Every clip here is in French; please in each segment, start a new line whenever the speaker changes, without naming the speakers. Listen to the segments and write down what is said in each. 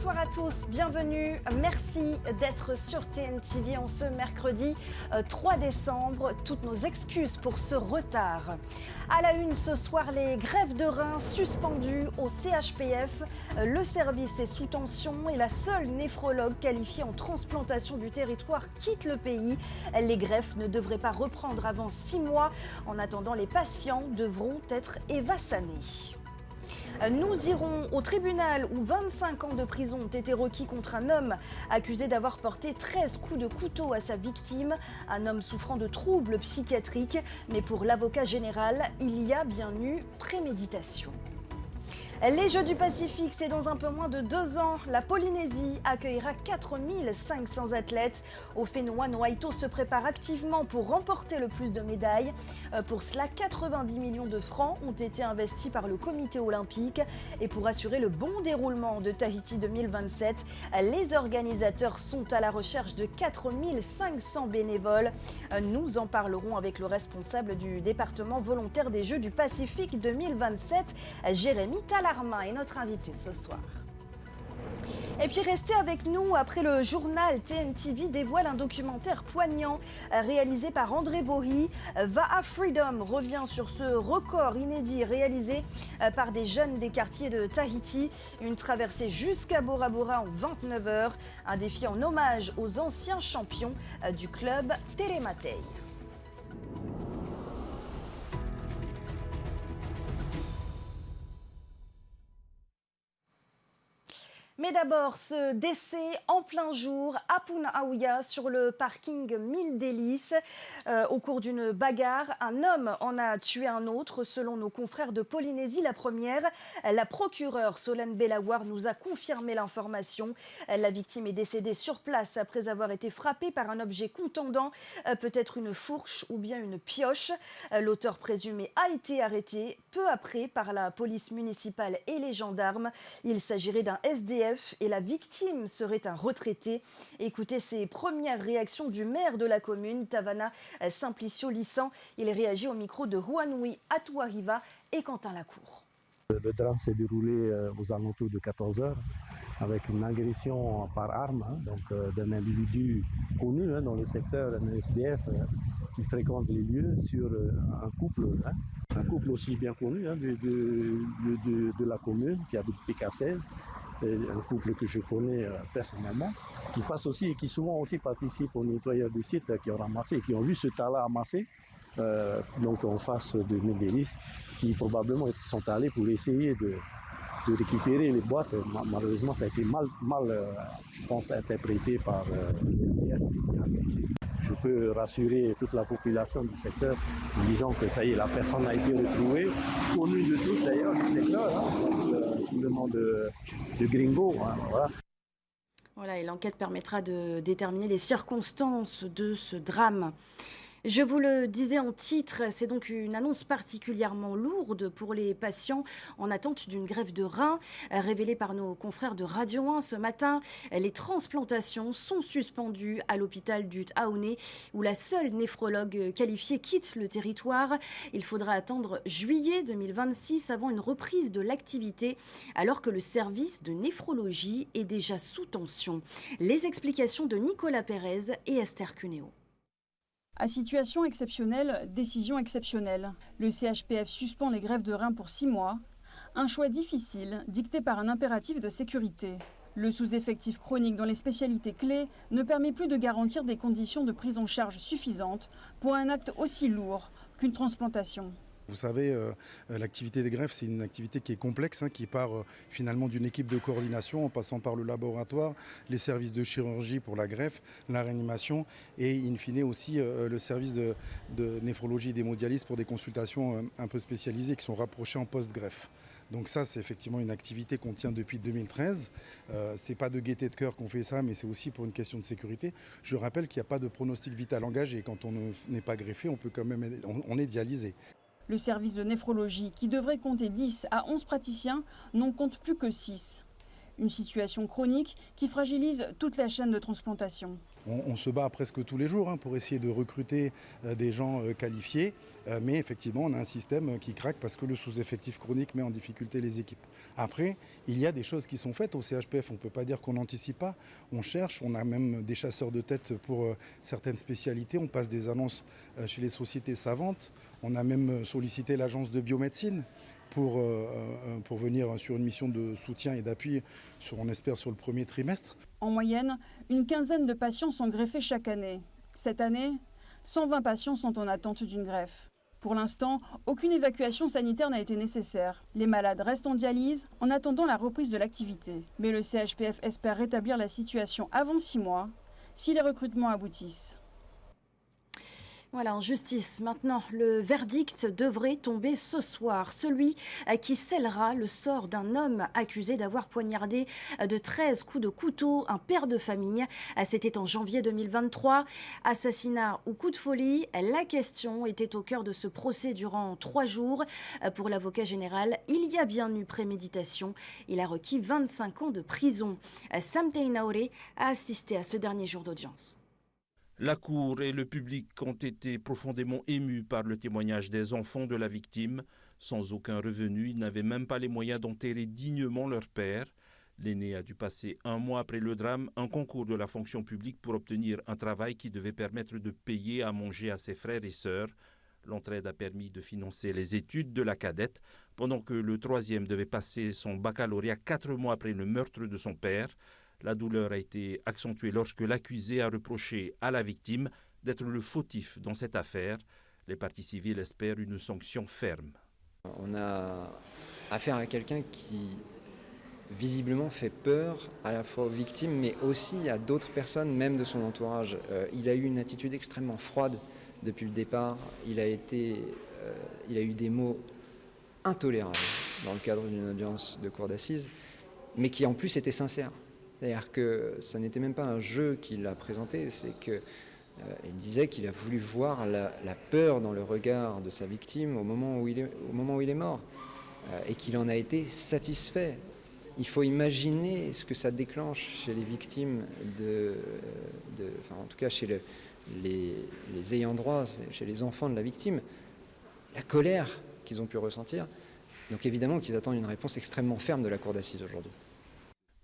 Bonsoir à tous, bienvenue, merci d'être sur TNTV en ce mercredi 3 décembre. Toutes nos excuses pour ce retard. À la une ce soir, les grèves de reins suspendues au CHPF. Le service est sous tension et la seule néphrologue qualifiée en transplantation du territoire quitte le pays. Les greffes ne devraient pas reprendre avant 6 mois. En attendant, les patients devront être évassanés. Nous irons au tribunal où 25 ans de prison ont été requis contre un homme accusé d'avoir porté 13 coups de couteau à sa victime. Un homme souffrant de troubles psychiatriques. Mais pour l'avocat général, il y a bien eu préméditation. Les Jeux du Pacifique, c'est dans un peu moins de 2 ans. La Polynésie accueillera 4500 athlètes. Ofenoa Noaito se prépare activement pour remporter le plus de médailles. Pour cela, 90 millions de francs ont été investis par le comité olympique. Et pour assurer le bon déroulement de Tahiti 2027, les organisateurs sont à la recherche de 4500 bénévoles. Nous en parlerons avec le responsable du département volontaire des Jeux du Pacifique 2027, Jérémy Talarma, est notre invité ce soir. Et puis restez avec nous, après le journal, TNTV dévoile un documentaire poignant réalisé par André Bory. Va'a Freedom revient sur ce record inédit réalisé par des jeunes des quartiers de Tahiti. Une traversée jusqu'à Bora Bora en 29 heures. Un défi en hommage aux anciens champions du club Terematei. Mais d'abord, ce décès en plein jour à Punaauia sur le parking Mille Délices. Au cours d'une bagarre, un homme en a tué un autre. Selon nos confrères de Polynésie, la première, la procureure Solène Belawar nous a confirmé l'information. La victime est décédée sur place après avoir été frappée par un objet contondant, peut-être une fourche ou bien une pioche. L'auteur présumé a été arrêté peu après par la police municipale et les gendarmes. Il s'agirait d'un SDF et la victime serait un retraité. Écoutez ces premières réactions du maire de la commune, Tavana Simplicio Lissan. Il réagit au micro de Huanui Atuariva et Quentin Lacour.
Le drame s'est déroulé aux alentours de 14 heures avec une agression par arme d'un individu connu dans le secteur, un SDF qui fréquente les lieux, sur un couple aussi bien connu de la commune qui habite PK16. Un couple que je connais personnellement, qui passe aussi et qui souvent aussi participe aux nettoyeurs du site qui ont ramassé et qui ont vu ce tas-là amassé, donc en face de Mille Délices, qui probablement sont allés pour essayer de récupérer les boîtes. Malheureusement, ça a été mal je pense, interprété par les SDF qui a agressé. Je peux rassurer toute la population du secteur en disant que ça y est, la personne a été retrouvée, connue de tous d'ailleurs du secteur, sous le nom de Gringo. Voilà.
Voilà, et l'enquête permettra de déterminer les circonstances de ce drame. Je vous le disais en titre, c'est donc une annonce particulièrement lourde pour les patients en attente d'une greffe de rein. Révélée par nos confrères de Radio 1 ce matin, les transplantations sont suspendues à l'hôpital du Taoné où la seule néphrologue qualifiée quitte le territoire. Il faudra attendre juillet 2026 avant une reprise de l'activité alors que le service de néphrologie est déjà sous tension. Les explications de Nicolas Pérez et Esther Cuneo.
À situation exceptionnelle, décision exceptionnelle. Le CHPF suspend les greffes de reins pour 6 mois. Un choix difficile, dicté par un impératif de sécurité. Le sous-effectif chronique dans les spécialités clés ne permet plus de garantir des conditions de prise en charge suffisantes pour un acte aussi lourd qu'une transplantation.
Vous savez, l'activité des greffes, c'est une activité qui est complexe, qui part finalement d'une équipe de coordination en passant par le laboratoire, les services de chirurgie pour la greffe, la réanimation et in fine aussi le service de néphrologie et d'hémodialyse pour des consultations un peu spécialisées qui sont rapprochées en post-greffe. Donc ça, c'est effectivement une activité qu'on tient depuis 2013. C'est pas de gaieté de cœur qu'on fait ça, mais c'est aussi pour une question de sécurité. Je rappelle qu'il n'y a pas de pronostic vital engagé. Quand on n'est pas greffé, on peut quand même on est dialysé.
Le service de néphrologie, qui devrait compter 10 à 11 praticiens, n'en compte plus que 6. Une situation chronique qui fragilise toute la chaîne de transplantation.
On se bat presque tous les jours pour essayer de recruter des gens qualifiés. Mais effectivement, on a un système qui craque parce que le sous-effectif chronique met en difficulté les équipes. Après, il y a des choses qui sont faites au CHPF. On ne peut pas dire qu'on n'anticipe pas. On cherche, on a même des chasseurs de tête pour certaines spécialités. On passe des annonces chez les sociétés savantes. On a même sollicité l'agence de biomédecine pour venir sur une mission de soutien et d'appui, on espère, sur le premier trimestre.
En moyenne, une quinzaine de patients sont greffés chaque année. Cette année, 120 patients sont en attente d'une greffe. Pour l'instant, aucune évacuation sanitaire n'a été nécessaire. Les malades restent en dialyse en attendant la reprise de l'activité. Mais le CHPF espère rétablir la situation avant 6 mois, si les recrutements aboutissent.
Voilà, en justice, maintenant, le verdict devrait tomber ce soir. Celui qui scellera le sort d'un homme accusé d'avoir poignardé de 13 coups de couteau un père de famille. C'était en janvier 2023. Assassinat ou coup de folie, la question était au cœur de ce procès durant 3 jours. Pour l'avocat général, il y a bien eu préméditation. Il a requis 25 ans de prison. Sam Teinaure a assisté à ce dernier jour d'audience.
La Cour et le public ont été profondément émus par le témoignage des enfants de la victime. Sans aucun revenu, ils n'avaient même pas les moyens d'enterrer dignement leur père. L'aîné a dû passer 1 mois après le drame un concours de la fonction publique pour obtenir un travail qui devait permettre de payer à manger à ses frères et sœurs. L'entraide a permis de financer les études de la cadette, pendant que le troisième devait passer son baccalauréat 4 mois après le meurtre de son père. La douleur a été accentuée lorsque l'accusé a reproché à la victime d'être le fautif dans cette affaire. Les parties civiles espèrent une sanction ferme.
On a affaire à quelqu'un qui visiblement fait peur à la fois aux victimes mais aussi à d'autres personnes, même de son entourage. Il a eu une attitude extrêmement froide depuis le départ. Il a eu des mots intolérables dans le cadre d'une audience de cour d'assises, mais qui en plus étaient sincères. C'est-à-dire que ça n'était même pas un jeu qu'il a présenté, c'est qu'il disait qu'il a voulu voir la peur dans le regard de sa victime au moment où il est mort, et qu'il en a été satisfait. Il faut imaginer ce que ça déclenche chez les victimes, en tout cas chez les ayants droit, chez les enfants de la victime, la colère qu'ils ont pu ressentir. Donc évidemment qu'ils attendent une réponse extrêmement ferme de la cour d'assises aujourd'hui.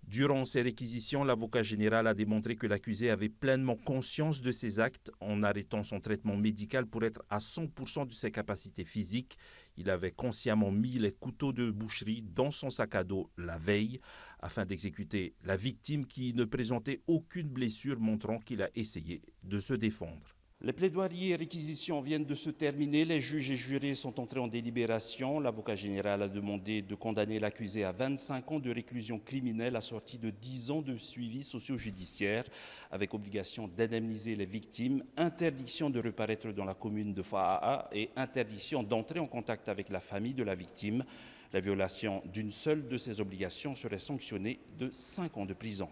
Durant ces réquisitions, l'avocat général a démontré que l'accusé avait pleinement conscience de ses actes en arrêtant son traitement médical pour être à 100% de ses capacités physiques. Il avait consciemment mis les couteaux de boucherie dans son sac à dos la veille afin d'exécuter la victime qui ne présentait aucune blessure montrant qu'il a essayé de se défendre. Les plaidoiries et réquisitions viennent de se terminer. Les juges et jurés sont entrés en délibération. L'avocat général a demandé de condamner l'accusé à 25 ans de réclusion criminelle assortie de 10 ans de suivi socio-judiciaire avec obligation d'indemniser les victimes, interdiction de reparaître dans la commune de Faaa et interdiction d'entrer en contact avec la famille de la victime. La violation d'une seule de ces obligations serait sanctionnée de 5 ans de prison.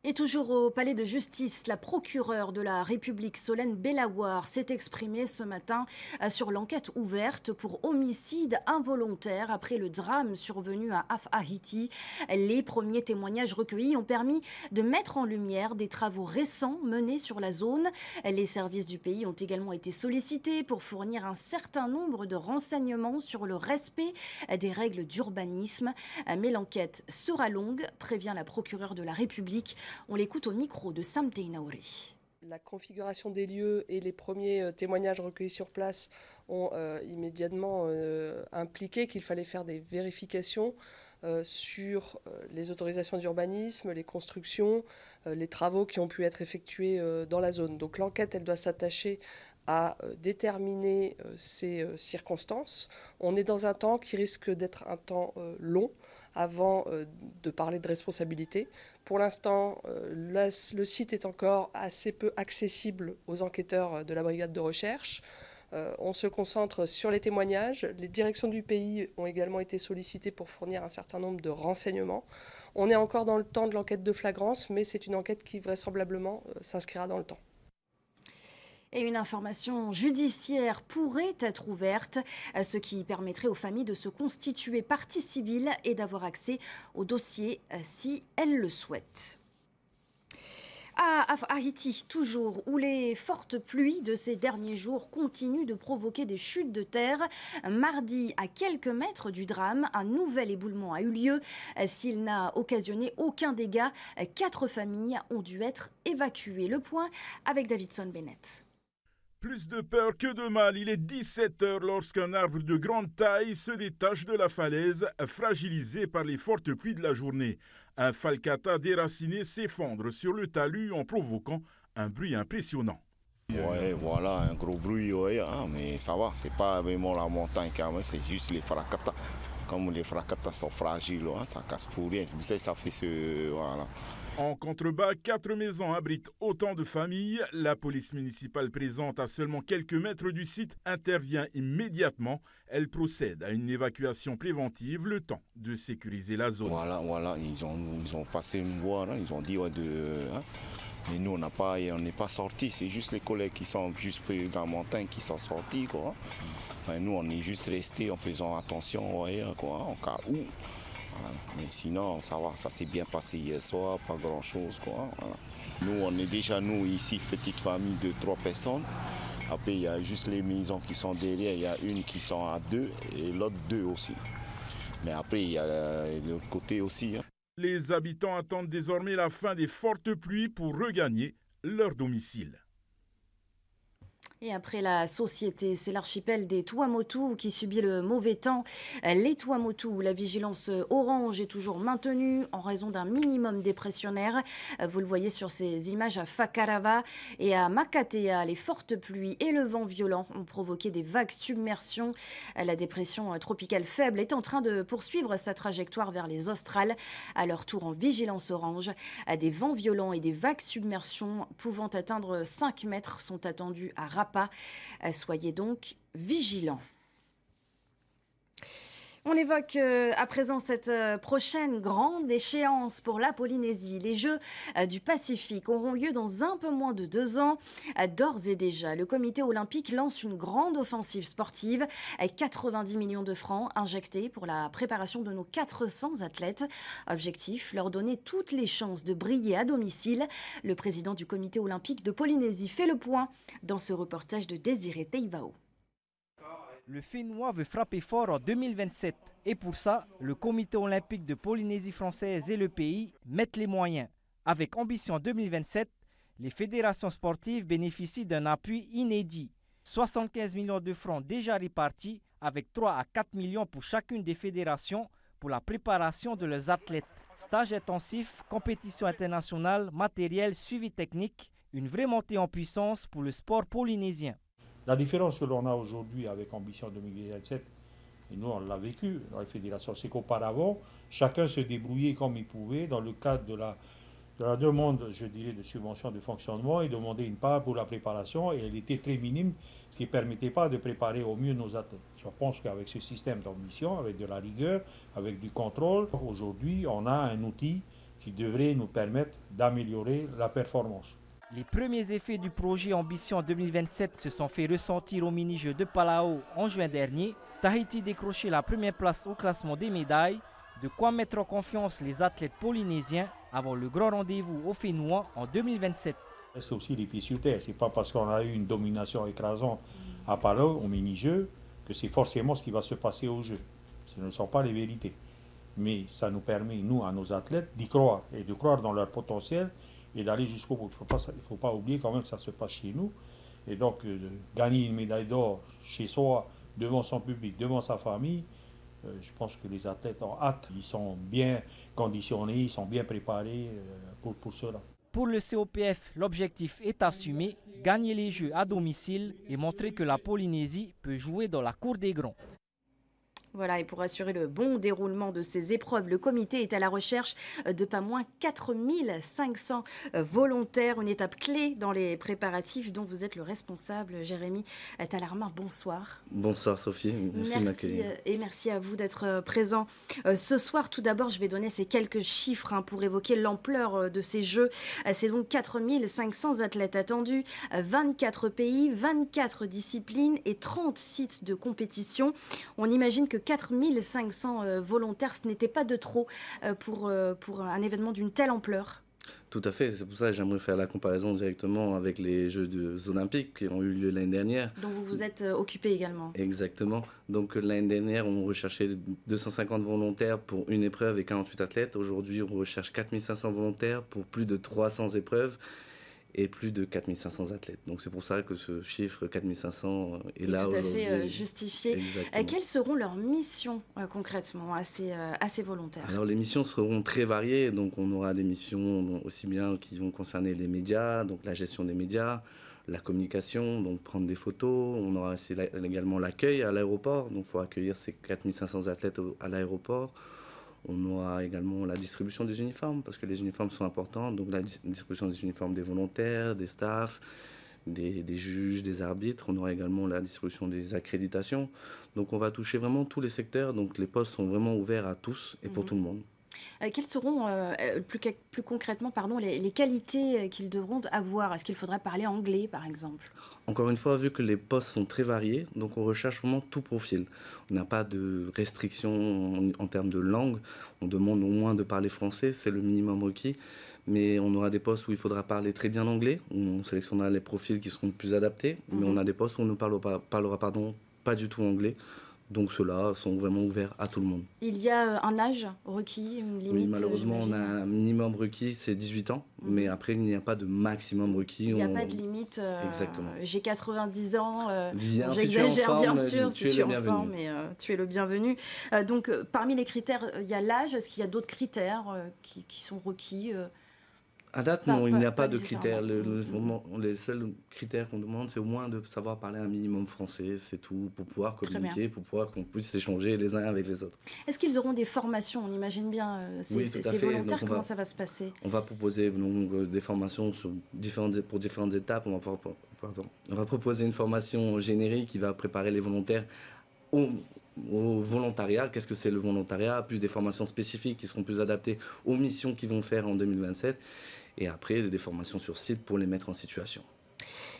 Et toujours au palais de justice, la procureure de la République, Solène Bellawar, s'est exprimée ce matin sur l'enquête ouverte pour homicide involontaire après le drame survenu à Af-Ahiti. Les premiers témoignages recueillis ont permis de mettre en lumière des travaux récents menés sur la zone. Les services du pays ont également été sollicités pour fournir un certain nombre de renseignements sur le respect des règles d'urbanisme. Mais l'enquête sera longue, prévient la procureure de la République. On l'écoute au micro de Sam Teinaure.
La configuration des lieux et les premiers témoignages recueillis sur place ont immédiatement impliqué qu'il fallait faire des vérifications sur les autorisations d'urbanisme, les constructions, les travaux qui ont pu être effectués dans la zone. Donc l'enquête, elle doit s'attacher à déterminer ces circonstances. On est dans un temps qui risque d'être un temps long avant de parler de responsabilité. Pour l'instant, le site est encore assez peu accessible aux enquêteurs de la brigade de recherche. On se concentre sur les témoignages. Les directions du pays ont également été sollicitées pour fournir un certain nombre de renseignements. On est encore dans le temps de l'enquête de flagrance, mais c'est une enquête qui vraisemblablement s'inscrira dans le temps.
Et une information judiciaire pourrait être ouverte, ce qui permettrait aux familles de se constituer partie civile et d'avoir accès au dossier si elles le souhaitent. À Haïti, toujours, où les fortes pluies de ces derniers jours continuent de provoquer des chutes de terre. Mardi, à quelques mètres du drame, un nouvel éboulement a eu lieu. S'il n'a occasionné aucun dégât, 4 familles ont dû être évacuées. Le point avec Davidson Bennett.
Plus de peur que de mal, il est 17h lorsqu'un arbre de grande taille se détache de la falaise, fragilisé par les fortes pluies de la journée. Un falcata déraciné s'effondre sur le talus en provoquant un bruit impressionnant.
Ouais, voilà, un gros bruit, ouais, hein, mais ça va, c'est pas vraiment la montagne quand même, c'est juste les fracata. Comme les fracata sont fragiles, hein, ça casse pour rien, vous savez, ça fait ce... Voilà.
En contrebas, 4 maisons abritent autant de familles. La police municipale présente à seulement quelques mètres du site intervient immédiatement. Elle procède à une évacuation préventive, le temps de sécuriser la zone.
Voilà, ils ont passé une voie, hein, ils ont dit ouais, mais nous on n'est pas sortis, c'est juste les collègues qui sont juste pris dans la montagne qui sont sortis, quoi. Enfin, nous on est juste restés en faisant attention, ouais, quoi, en cas où. Voilà. Mais sinon, ça va, ça s'est bien passé hier soir, pas grand-chose, quoi. Voilà. Nous, on est déjà, ici, petite famille de 3 personnes. Après, il y a juste les maisons qui sont derrière, il y a une qui sont à 2 et l'autre 2 aussi. Mais après, il y a l'autre côté aussi. Hein.
Les habitants attendent désormais la fin des fortes pluies pour regagner leur domicile.
Et après la société, c'est l'archipel des Tuamotu qui subit le mauvais temps. Les Tuamotu, où la vigilance orange est toujours maintenue en raison d'un minimum dépressionnaire. Vous le voyez sur ces images à Fakarava et à Makatea. Les fortes pluies et le vent violent ont provoqué des vagues submersions. La dépression tropicale faible est en train de poursuivre sa trajectoire vers les Australes. À leur tour en vigilance orange, des vents violents et des vagues submersions pouvant atteindre 5 mètres sont attendus à Rapa. Soyez donc vigilants. On évoque à présent cette prochaine grande échéance pour la Polynésie. Les Jeux du Pacifique auront lieu dans un peu moins de 2 ans. D'ores et déjà, le comité olympique lance une grande offensive sportive. 90 millions de francs injectés pour la préparation de nos 400 athlètes. Objectif, leur donner toutes les chances de briller à domicile. Le président du comité olympique de Polynésie fait le point dans ce reportage de Désiré Teivao.
Le Fénois veut frapper fort en 2027 et pour ça, le comité olympique de Polynésie française et le pays mettent les moyens. Avec Ambition 2027, les fédérations sportives bénéficient d'un appui inédit. 75 millions de francs déjà répartis avec 3 à 4 millions pour chacune des fédérations pour la préparation de leurs athlètes. Stages intensifs, compétitions internationales, matériel, suivi technique, une vraie montée en puissance pour le sport polynésien.
La différence que l'on a aujourd'hui avec Ambition 2027, et nous on l'a vécu dans les fédérations, c'est qu'auparavant, chacun se débrouillait comme il pouvait dans le cadre de la demande, je dirais, de subvention de fonctionnement et demander une part pour la préparation et elle était très minime, ce qui ne permettait pas de préparer au mieux nos athlètes. Je pense qu'avec ce système d'ambition, avec de la rigueur, avec du contrôle, aujourd'hui on a un outil qui devrait nous permettre d'améliorer la performance.
Les premiers effets du projet Ambition 2027 se sont fait ressentir au mini-jeu de Palau en juin dernier. Tahiti décrochait la première place au classement des médailles. De quoi mettre en confiance les athlètes polynésiens avant le grand rendez-vous au Fénois en 2027.
C'est aussi les pieds sur terre. Ce n'est pas parce qu'on a eu une domination écrasante à Palau au mini-jeu que c'est forcément ce qui va se passer au jeu. Ce ne sont pas les vérités. Mais ça nous permet, nous, à nos athlètes, d'y croire et de croire dans leur potentiel et d'aller jusqu'au bout. Il ne faut pas oublier quand même que ça se passe chez nous. Et donc, gagner une médaille d'or chez soi, devant son public, devant sa famille, je pense que les athlètes ont hâte. Ils sont bien conditionnés, ils sont bien préparés pour cela.
Pour le COPF, l'objectif est assumé, gagner les Jeux à domicile et montrer que la Polynésie peut jouer dans la cour des grands.
Voilà, et pour assurer le bon déroulement de ces épreuves, le comité est à la recherche de pas moins 4500 volontaires. Une étape clé dans les préparatifs dont vous êtes le responsable, Jérémy Talarma. Bonsoir.
Bonsoir Sophie, merci de m'accueillir.
Et merci à vous d'être présent ce soir. Tout d'abord, je vais donner ces quelques chiffres pour évoquer l'ampleur de ces Jeux. C'est donc 4500 athlètes attendus, 24 pays, 24 disciplines et 30 sites de compétition. On imagine que 4500 volontaires, ce n'était pas de trop pour un événement d'une telle ampleur.
Tout à fait, c'est pour ça que j'aimerais faire la comparaison directement avec les Jeux olympiques qui ont eu lieu l'année dernière.
Donc vous vous êtes occupé également.
Exactement. Donc l'année dernière, on recherchait 250 volontaires pour une épreuve et 48 athlètes. Aujourd'hui, on recherche 4500 volontaires pour plus de 300 épreuves et plus de 4500 athlètes. Donc c'est pour ça que ce chiffre 4500 est là aujourd'hui.
Tout à fait justifié. Quelles seront leurs missions concrètement à ces volontaires?
Alors les missions seront très variées. Donc on aura des missions aussi bien qui vont concerner les médias, donc la gestion des médias, la communication, donc prendre des photos. On aura également l'accueil à l'aéroport. Donc il faut accueillir ces 4500 athlètes à l'aéroport. On aura également la distribution des uniformes, parce que les uniformes sont importants. Donc la distribution des uniformes des volontaires, des staffs, des juges, des arbitres. On aura également la distribution des accréditations. Donc on va toucher vraiment tous les secteurs. Donc les postes sont vraiment ouverts à tous et pour tout le monde.
Quelles seront plus concrètement les qualités qu'ils devront avoir? Est-ce qu'il faudra parler anglais par exemple?
Encore une fois, vu que les postes sont très variés, donc on recherche vraiment tout profil. On n'a pas de restrictions en termes de langue. On demande au moins de parler français, c'est le minimum requis. Mais on aura des postes où il faudra parler très bien anglais. On sélectionnera les profils qui seront plus adaptés. Mais on a des postes où on ne parlera pas du tout anglais. Donc ceux-là sont vraiment ouverts à tout le monde.
Il y a un âge requis, une limite?
Oui, malheureusement, on a un minimum requis, c'est 18 ans. Mais après, il n'y a pas de maximum requis.
Il n'y a pas de limite.
Exactement.
J'ai 90 ans.
J'exagère
bien sûr,
tu es le bienvenu.
Mais tu es le bienvenu. Donc, parmi les critères, il y a l'âge. Est-ce qu'il y a d'autres critères qui sont requis?
À date, non, il n'y a pas de critères. Les seuls critères qu'on demande, c'est au moins de savoir parler un minimum français, c'est tout, pour pouvoir communiquer, pour pouvoir qu'on puisse échanger les uns avec les autres.
Est-ce qu'ils auront des formations? On imagine bien
Oui,
ces volontaires, comment ça va se passer?
On va proposer des formations pour différentes étapes. On va proposer une formation générique qui va préparer les volontaires au volontariat. Qu'est-ce que c'est le volontariat? Plus des formations spécifiques qui seront plus adaptées aux missions qu'ils vont faire en 2027. Et après, des formations sur site pour les mettre en situation.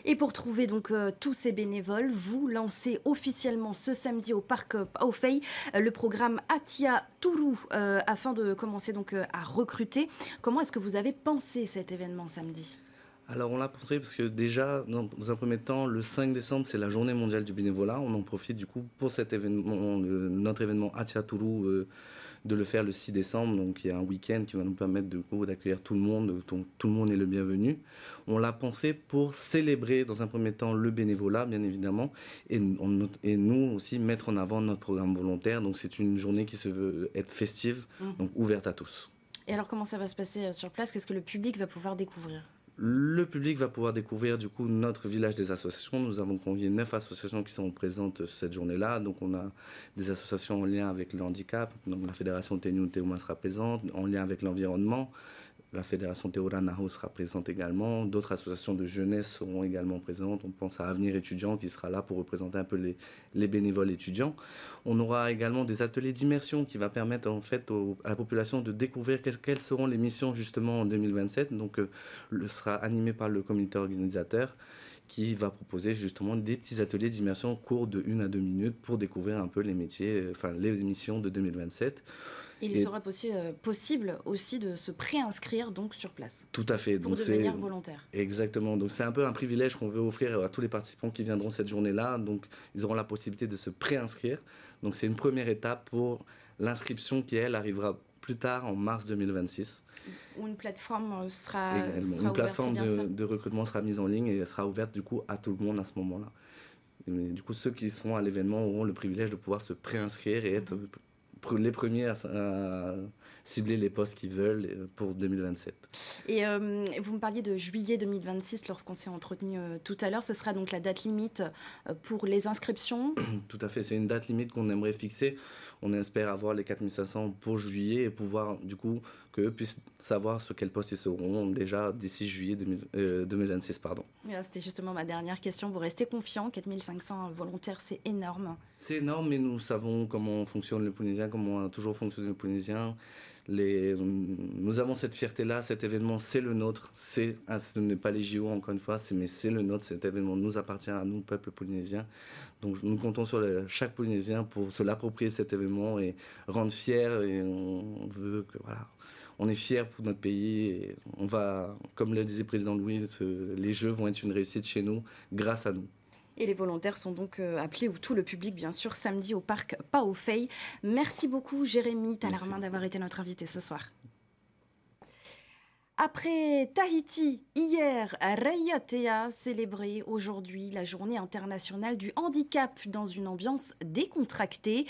Et pour trouver donc tous ces bénévoles, vous lancez officiellement ce samedi au Parc Aofei le programme Atia Tourou afin de commencer donc à recruter. Comment est-ce que vous avez pensé cet événement samedi?
Alors on l'a pensé parce que déjà, dans un premier temps, le 5 décembre, c'est la journée mondiale du bénévolat. On en profite du coup pour cet événement, notre événement Atia Tourou, de le faire le 6 décembre. Donc il y a un week-end qui va nous permettre d'accueillir tout le monde. Tout le monde est le bienvenu. On l'a pensé pour célébrer dans un premier temps le bénévolat, bien évidemment, et nous aussi mettre en avant notre programme volontaire. Donc c'est une journée qui se veut être festive, donc ouverte à tous.
Et alors comment ça va se passer sur place? Qu'est-ce que le public va pouvoir découvrir?
Le public va pouvoir découvrir du coup notre village des associations. Nous avons convié 9 associations qui sont présentes cette journée-là. Donc on a des associations en lien avec le handicap. Donc la fédération Tenyu Teuma sera présente, en lien avec l'environnement. La fédération Teora Naho sera présente également. D'autres associations de jeunesse seront également présentes. On pense à Avenir étudiant qui sera là pour représenter un peu les bénévoles étudiants. On aura également des ateliers d'immersion qui va permettre en fait à la population de découvrir quelles seront les missions justement en 2027. Donc sera animé par le comité organisateur qui va proposer justement des petits ateliers d'immersion courts de 1 à 2 minutes pour découvrir un peu les métiers, les missions de 2027.
Il sera possible aussi de se préinscrire donc sur place.
Tout à fait.
Pour devenir volontaire.
Exactement. Donc c'est un peu un privilège qu'on veut offrir à tous les participants qui viendront cette journée-là. Donc ils auront la possibilité de se préinscrire. Donc c'est une première étape pour l'inscription qui, elle, arrivera plus tard en mars 2026.
Où une plateforme sera
une plateforme de recrutement sera mise en ligne et elle sera ouverte du coup à tout le monde à ce moment-là. Mais, du coup, ceux qui seront à l'événement auront le privilège de pouvoir se préinscrire et être les premiers à cibler les postes qu'ils veulent pour 2027.
Et vous me parliez de juillet 2026 lorsqu'on s'est entretenu tout à l'heure. Ce sera donc la date limite pour les inscriptions?
Tout à fait, c'est une date limite qu'on aimerait fixer. On espère avoir les 4500 pour juillet et pouvoir du coup qu'eux puissent savoir sur quel poste ils seront déjà d'ici juillet 2026.
C'était justement ma dernière question. Vous restez confiant? 4500 volontaires, c'est énorme.
C'est énorme, mais nous savons comment fonctionne le Polynésien, comment a toujours fonctionné le Polynésien. Nous avons cette fierté-là, cet événement, c'est le nôtre. Ce n'est pas les JO, encore une fois, mais c'est le nôtre. Cet événement nous appartient à nous, peuple polynésien. Donc nous comptons sur chaque Polynésien pour se l'approprier cet événement et rendre fier. Et on veut que, voilà, on est fiers pour notre pays. Et on va, comme le disait le président Louis, les Jeux vont être une réussite chez nous, grâce à nous.
Et les volontaires sont donc appelés, ou tout le public bien sûr, samedi au parc Paofei. Merci beaucoup Jérémy Talarmin d'avoir été notre invité ce soir. Après Tahiti, hier, Raiatea célébrait aujourd'hui la journée internationale du handicap dans une ambiance décontractée.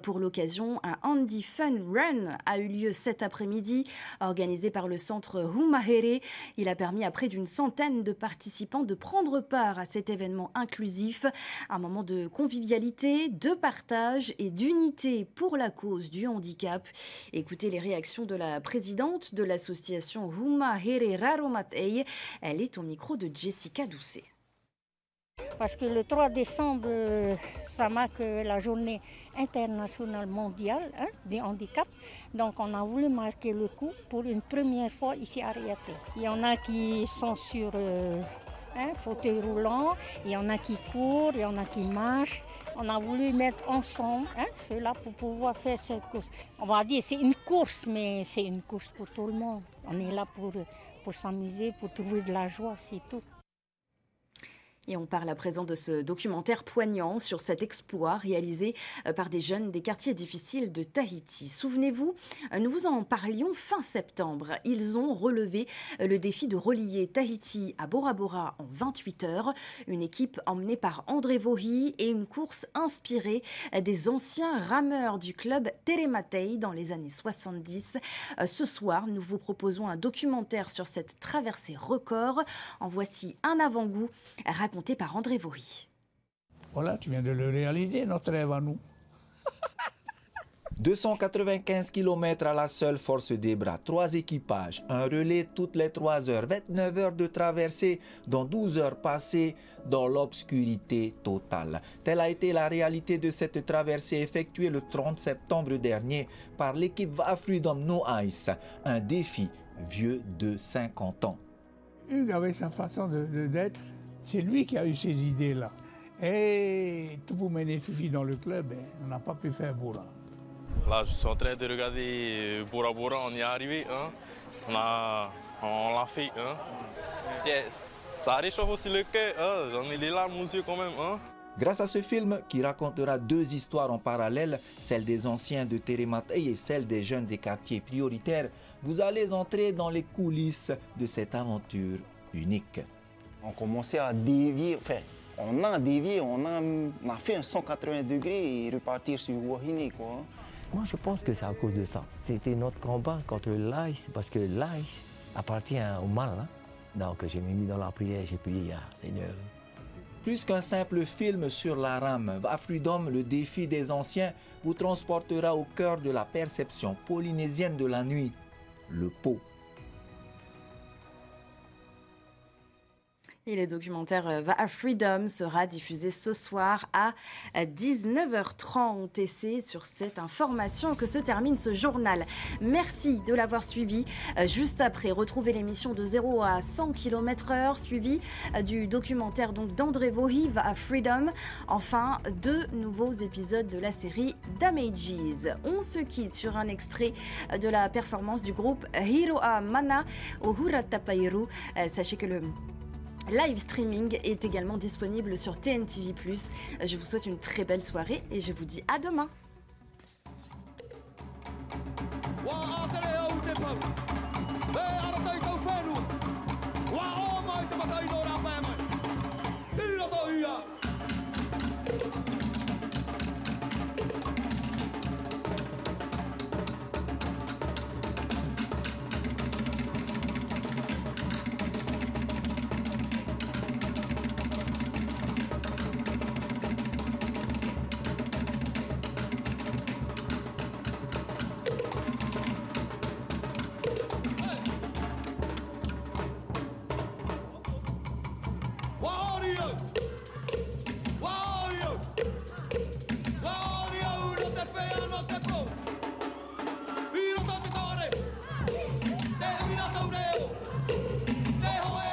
Pour l'occasion, un Handi Fun Run a eu lieu cet après-midi, organisé par le centre Humahere. Il a permis à près d'une centaine de participants de prendre part à cet événement inclusif, un moment de convivialité, de partage et d'unité pour la cause du handicap. Écoutez les réactions de la présidente de l'association Humahere Raromatei. Elle est au micro de Jessica Doucet.
Parce que le 3 décembre, ça marque la journée internationale mondiale du handicap. Donc on a voulu marquer le coup pour une première fois ici à Raiatea. Il y en a qui sont sur fauteuil roulant, il y en a qui courent, il y en a qui marchent. On a voulu mettre ensemble cela pour pouvoir faire cette course. On va dire c'est une course, mais c'est une course pour tout le monde. On est là pour s'amuser, pour trouver de la joie, c'est tout.
Et on parle à présent de ce documentaire poignant sur cet exploit réalisé par des jeunes des quartiers difficiles de Tahiti. Souvenez-vous, nous vous en parlions fin septembre. Ils ont relevé le défi de relier Tahiti à Bora Bora en 28 heures. Une équipe emmenée par André Vohi et une course inspirée des anciens rameurs du club Terematei dans les années 70. Ce soir, nous vous proposons un documentaire sur cette traversée record. En voici un avant-goût raconté par André Vohi.
Voilà, tu viens de le réaliser, notre rêve à nous.
295 km à la seule force des bras, 3 équipages, un relais toutes les 3 heures, 29 heures de traversée, dont 12 heures passées dans l'obscurité totale. Telle a été la réalité de cette traversée effectuée le 30 septembre dernier par l'équipe Va Freedom No Ice, un défi vieux de 50 ans.
Hugues avait sa façon d'être. C'est lui qui a eu ces idées-là. Et tout pour mener Fifi dans le club, on n'a pas pu faire Bora.
Là, je suis en train de regarder Bora Bora, on y est arrivé. On l'a fait. Yes. Ça réchauffe aussi le cœur. J'en ai les larmes aux yeux quand même.
Grâce à ce film qui racontera 2 histoires en parallèle, celle des anciens de Terematei et celle des jeunes des quartiers prioritaires, vous allez entrer dans les coulisses de cette aventure unique.
On commençait à dévier, on a dévié, on a fait un 180 degrés et repartir sur Wahine, quoi.
Moi, je pense que c'est à cause de ça. C'était notre combat contre l'ICE, parce que l'ICE appartient au mal. Donc, j'ai mis dans la prière, j'ai prié à Seigneur.
Plus qu'un simple film sur la rame, Va Freedom, le défi des anciens, vous transportera au cœur de la perception polynésienne de la nuit, le pot.
Et le documentaire Va Freedom sera diffusé ce soir à 19h30. Et c'est sur cette information que se termine ce journal. Merci de l'avoir suivi. Juste après, retrouvez l'émission de 0 à 100 km/h, suivi du documentaire d'André Vohi, Va Freedom. Enfin, 2 nouveaux épisodes de la série Damages. On se quitte sur un extrait de la performance du groupe Hiroa Mana au Huratapairu. Sachez que le live streaming est également disponible sur TNTV+. Je vous souhaite une très belle soirée et je vous dis à demain.